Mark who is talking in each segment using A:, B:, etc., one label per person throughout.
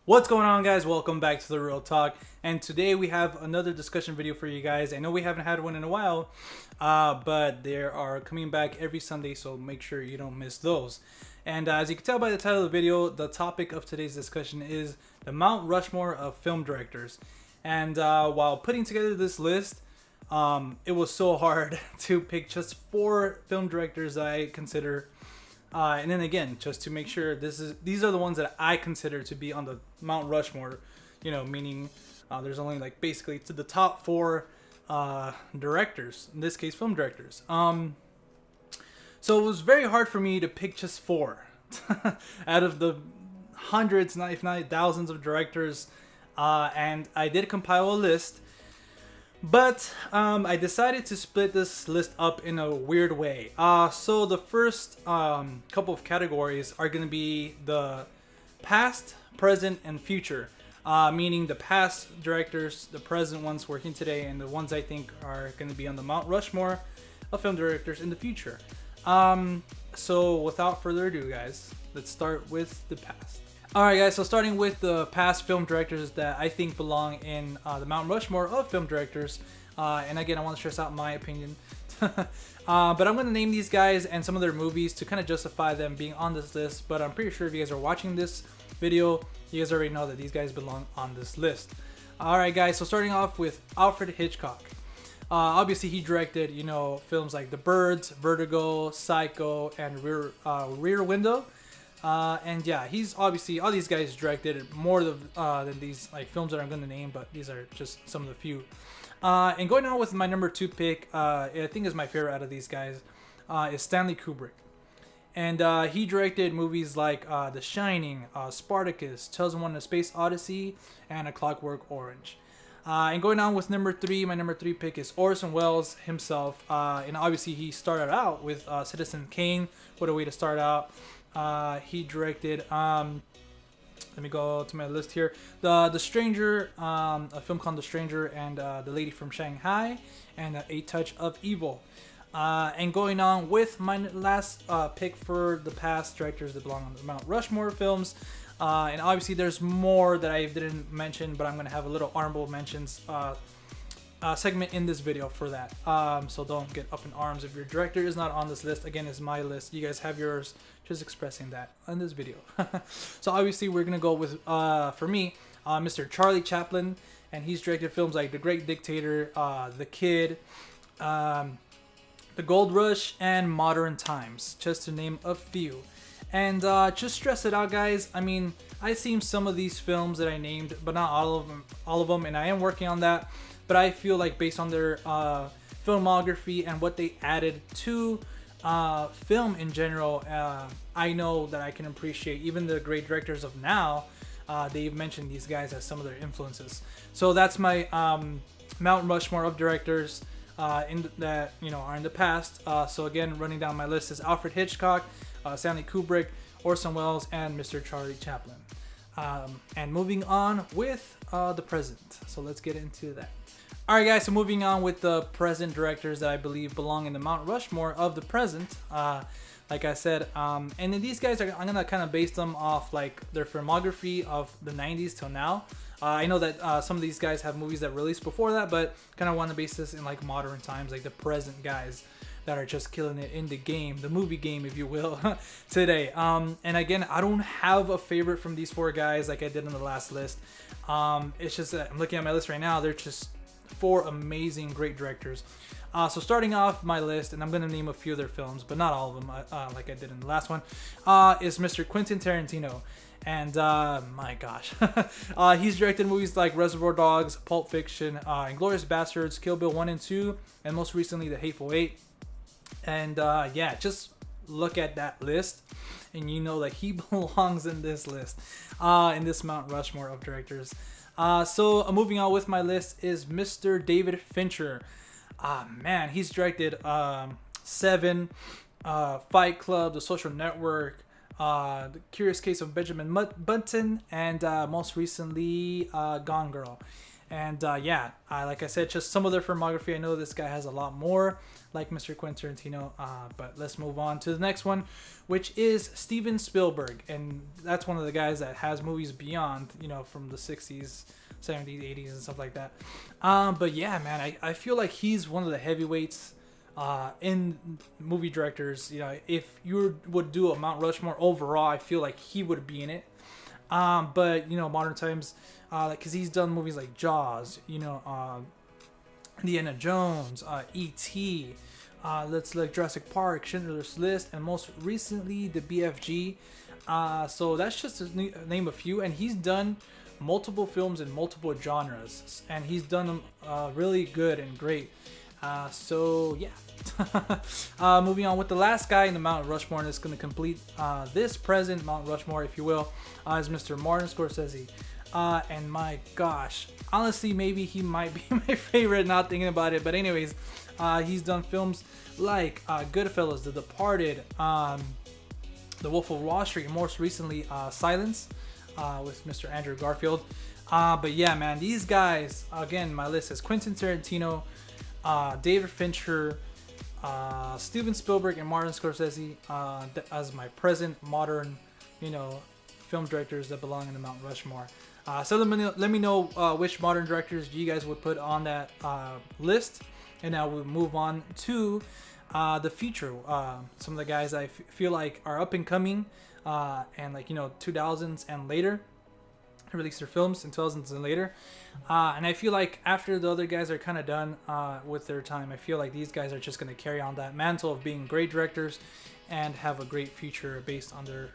A: What's going on, guys? Welcome back to the Real Talk, and today we have another discussion video for you guys. I know we haven't had one in a while, but they are coming back every Sunday, so make sure you don't miss those. And as you can tell by the title of the video, the topic of today's discussion is the Mount Rushmore of film directors. And while putting together this list, it was so hard to pick just 4 film directors that I consider. And then again, just to make sure these are the ones that I consider to be on the Mount Rushmore, meaning there's only like basically to the top 4 directors, in this case film directors. So it was very hard for me to pick just 4 out of the hundreds, if not thousands of directors, and I did compile a list. But I decided to split this list up in a weird way. So the first couple of categories are going to be the past, present, and future. Meaning the past directors, the present ones working today, and the ones I think are going to be on the Mount Rushmore of film directors in the future. So without further ado, guys, let's start with the past. Alright guys, so starting with the past film directors that I think belong in the Mount Rushmore of film directors, and again I want to stress out my opinion, but I'm going to name these guys and some of their movies to kind of justify them being on this list, but I'm pretty sure if you guys are watching this video, you guys already know that these guys belong on this list. Alright guys, so starting off with Alfred Hitchcock. Obviously he directed, films like The Birds, Vertigo, Psycho, and Rear Window. And yeah, he's obviously, all these guys directed more than these like films that I'm going to name, but these are just some of the few. And going on with my number 2 pick, I think is my favorite out of these guys, is Stanley Kubrick. And he directed movies like The Shining, Spartacus, 2001: A Space Odyssey, and A Clockwork Orange. And going on with number 3, my number 3 pick is Orson Welles himself. And obviously he started out with Citizen Kane. What a way to start out. He directed, let me go to my list here, The Stranger, a film called The Stranger, and The Lady from Shanghai, and A Touch of Evil. And going on with my last pick for the past directors that belong on the Mount Rushmore films, and obviously there's more that I didn't mention, but I'm going to have a little honorable mentions segment in this video for that, so don't get up in arms if your director is not on this list. Again, it's my list, you guys have yours, just expressing that in this video. So obviously we're gonna go with for me, Mr. Charlie Chaplin, and he's directed films like The Great Dictator, The Kid, The Gold Rush, and Modern Times, just to name a few. And just stress it out, guys, I mean, I've seen some of these films that I named, but not all of them, and I am working on that. But I feel like based on their filmography and what they added to film in general, I know that I can appreciate even the great directors of now. They've mentioned these guys as some of their influences. So that's my Mount Rushmore of directors are in the past. So again, running down my list is Alfred Hitchcock, Stanley Kubrick, Orson Welles, and Mr. Charlie Chaplin. And moving on with the present. So let's get into that. Alright guys, so moving on with the present directors that I believe belong in the Mount Rushmore of the present. Like I said, and then these guys I'm gonna kind of base them off like their filmography of the 90s till now. I know that some of these guys have movies that released before that, but kind of want to base this in like modern times, like the present guys that are just killing it in the game, the movie game, if you will, today. And again, I don't have a favorite from these 4 guys like I did in the last list. It's just that I'm looking at my list right now, they're just 4 amazing, great directors. So starting off my list, and I'm going to name a few of their films, but not all of them, like I did in the last one, is Mr. Quentin Tarantino. And my gosh, he's directed movies like Reservoir Dogs, Pulp Fiction, Inglourious Basterds, Kill Bill 1 and 2, and most recently The Hateful Eight. And yeah, just look at that list and you know that he belongs in this list, in this Mount Rushmore of directors. So moving on with my list is Mr. David Fincher. Man, he's directed Seven, Fight Club, The Social Network, The Curious Case of Benjamin Button, and most recently Gone Girl. And yeah, like I said, just some of their filmography. I know this guy has a lot more, like Mr. Quentin Tarantino. But let's move on to the next one, which is Steven Spielberg, and that's one of the guys that has movies beyond, from the 60s, 70s, 80s, and stuff like that. But yeah, man, I feel like he's one of the heavyweights in movie directors. If you would do a Mount Rushmore overall, I feel like he would be in it. But modern times, because he's done movies like Jaws, Indiana Jones, E.T., let's like Jurassic Park, Schindler's List, and most recently the BFG. So that's just to name a few, and he's done multiple films in multiple genres, and he's done them really good and great. So yeah. Moving on with the last guy in the Mount Rushmore that's going to complete this present Mount Rushmore, if you will, is Mr. Martin Scorsese. And my gosh, honestly, maybe he might be my favorite, not thinking about it. But anyways, he's done films like Goodfellas, The Departed, The Wolf of Wall Street, and most recently Silence with Mr. Andrew Garfield. But yeah, man, these guys, again, my list is Quentin Tarantino, David Fincher, Steven Spielberg, and Martin Scorsese as my present modern, film directors that belong in the Mount Rushmore. So let me know which modern directors you guys would put on that list, and now we'll move on to the future. Some of the guys I feel like are up and coming, and 2000s and later, release their films in 2000s and later. And I feel like after the other guys are kind of done with their time, I feel like these guys are just going to carry on that mantle of being great directors and have a great future based on their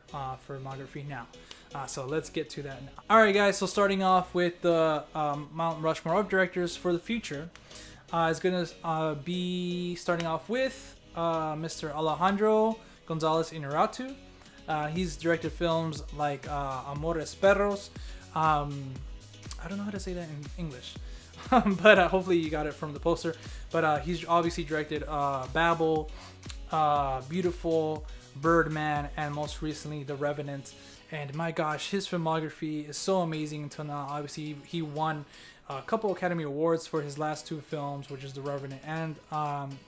A: filmography now. So let's get to that now. Alright guys, so starting off with the Mount Rushmore of directors for the future, is going to be starting off with Mr. Alejandro Gonzalez Inarritu. He's directed films like Amores Perros. I don't know how to say that in English, but hopefully you got it from the poster. But he's obviously directed Babel, Beautiful, Birdman, and most recently The Revenant. And my gosh, his filmography is so amazing until now. Obviously, he won a couple Academy Awards for his last two films, which is The Revenant and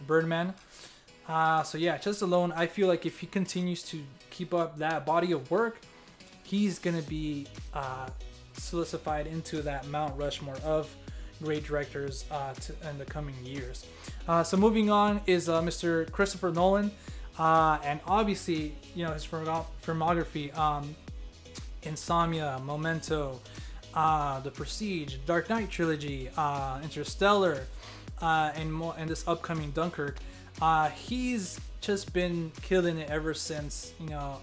A: Birdman. So yeah, just alone, I feel like if he continues to keep up that body of work, he's gonna be solidified into that Mount Rushmore of great directors in the coming years. So moving on is Mr. Christopher Nolan, and obviously his filmography, Insomnia, Memento, The Prestige, Dark Knight trilogy, Interstellar, and this upcoming Dunkirk. He's just been killing it ever since,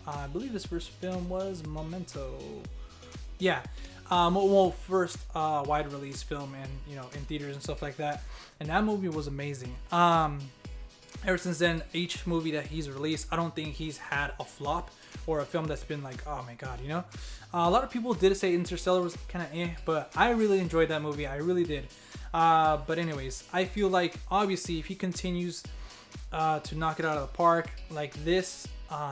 A: I believe his first film was Memento. Yeah. First wide release film and in theaters and stuff like that. And that movie was amazing. Ever since then, each movie that he's released, I don't think he's had a flop or a film that's been like, oh my god, a lot of people did say Interstellar was kind of but I really enjoyed that movie. I really did. But anyways, I feel like obviously if he continues to knock it out of the park like this,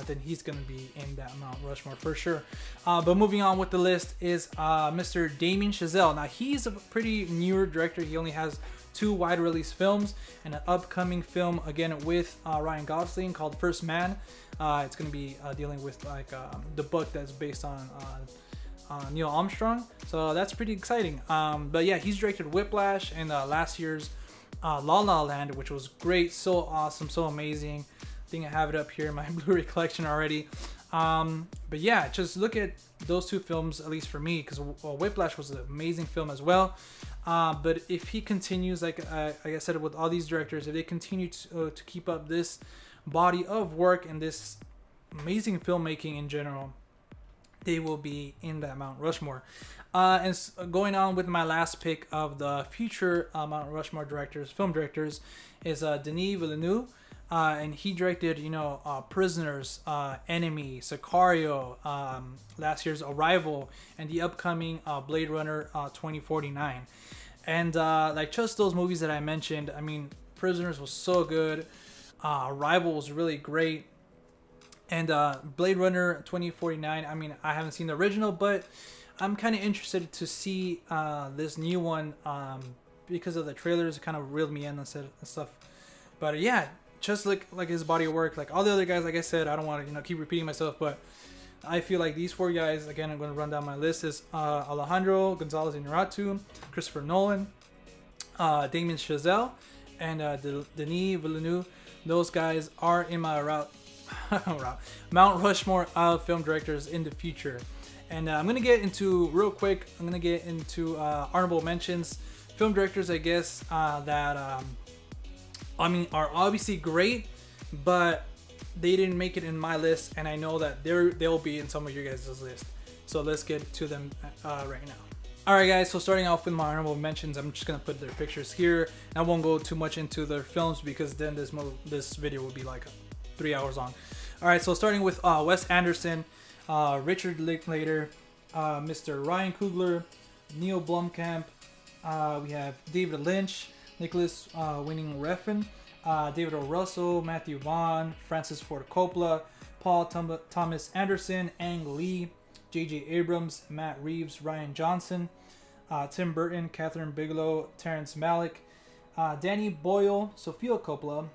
A: then he's gonna be in that Mount Rushmore for sure. But moving on with the list is Mr. Damien Chazelle. Now he's a pretty newer director. He only has 2 wide release films and an upcoming film again with Ryan Gosling called First Man. It's gonna be dealing with the book that's based on Neil Armstrong. So that's pretty exciting. But yeah, he's directed Whiplash and last year's La La Land, which was great, so awesome, so amazing. I think I have it up here in my Blu-ray collection already. But yeah, just look at those 2 films, at least for me, because Whiplash was an amazing film as well. But if he continues, like I said, with all these directors, if they continue to keep up this body of work and this amazing filmmaking in general, they will be in that Mount Rushmore. And going on with my last pick of the future Mount Rushmore film directors, is Denis Villeneuve. And he directed, Prisoners, Enemy, Sicario, last year's Arrival, and the upcoming Blade Runner 2049. And just those movies that I mentioned, I mean, Prisoners was so good. Arrival was really great. And Blade Runner 2049, I mean, I haven't seen the original, but I'm kind of interested to see this new one because of the trailers. It kind of reeled me in and stuff. But yeah, just like his body of work, like all the other guys. Like I said, I don't want to keep repeating myself, but I feel like these 4 guys, again, I'm going to run down my list, is Alejandro Gonzalez Inarritu, Christopher Nolan, Damien Chazelle, and Denis Villeneuve. Those guys are in my Mount Rushmore of film directors in the future. And I'm going to get into, real quick, honorable mentions. Film directors, I guess, that, are obviously great, but they didn't make it in my list, and I know that they'll be in some of your guys' list. So let's get to them right now. Alright guys, so starting off with my honorable mentions, I'm just going to put their pictures here. I won't go too much into their films because then this video will be like 3 hours long. Alright, so starting with Wes Anderson, Richard Linklater, Mr. Ryan Coogler, Neil Blomkamp, we have David Lynch, Nicholas Winding Refn, David O. Russell, Matthew Vaughn, Francis Ford Coppola, Paul Thomas Anderson, Ang Lee, J.J. Abrams, Matt Reeves, Ryan Johnson, Tim Burton, Catherine Bigelow, Terrence Malick, Danny Boyle, Sofia Coppola,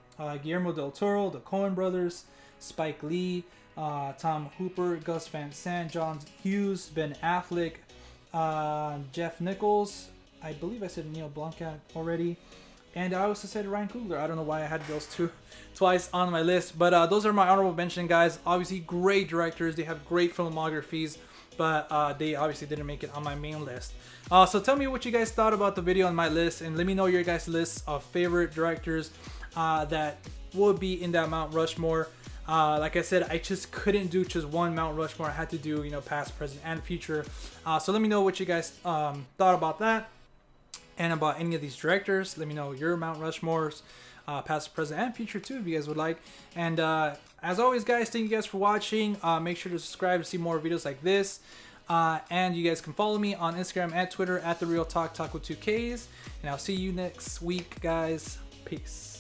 A: Guillermo del Toro, the Coen Brothers, Spike Lee, Tom Hooper, Gus Van Sant, John Hughes, Ben Affleck, Jeff Nichols. I believe I said Neil Blomkamp already. And I also said Ryan Coogler. I don't know why I had those two twice on my list. But those are my honorable mention guys. Obviously great directors. They have great filmographies. But they obviously didn't make it on my main list. So tell me what you guys thought about the video on my list. And let me know your guys' lists of favorite directors that would be in that Mount Rushmore. Like I said, I just couldn't do just one Mount Rushmore. I had to do, past, present, and future. So let me know what you guys thought about that. And about any of these directors. Let me know your Mount Rushmores, past, present, and future too, if you guys would like. And as always, guys, thank you guys for watching. Make sure to subscribe to see more videos like this. And you guys can follow me on Instagram and Twitter at TheRealTalk, Talk with 2Ks. And I'll see you next week, guys. Peace.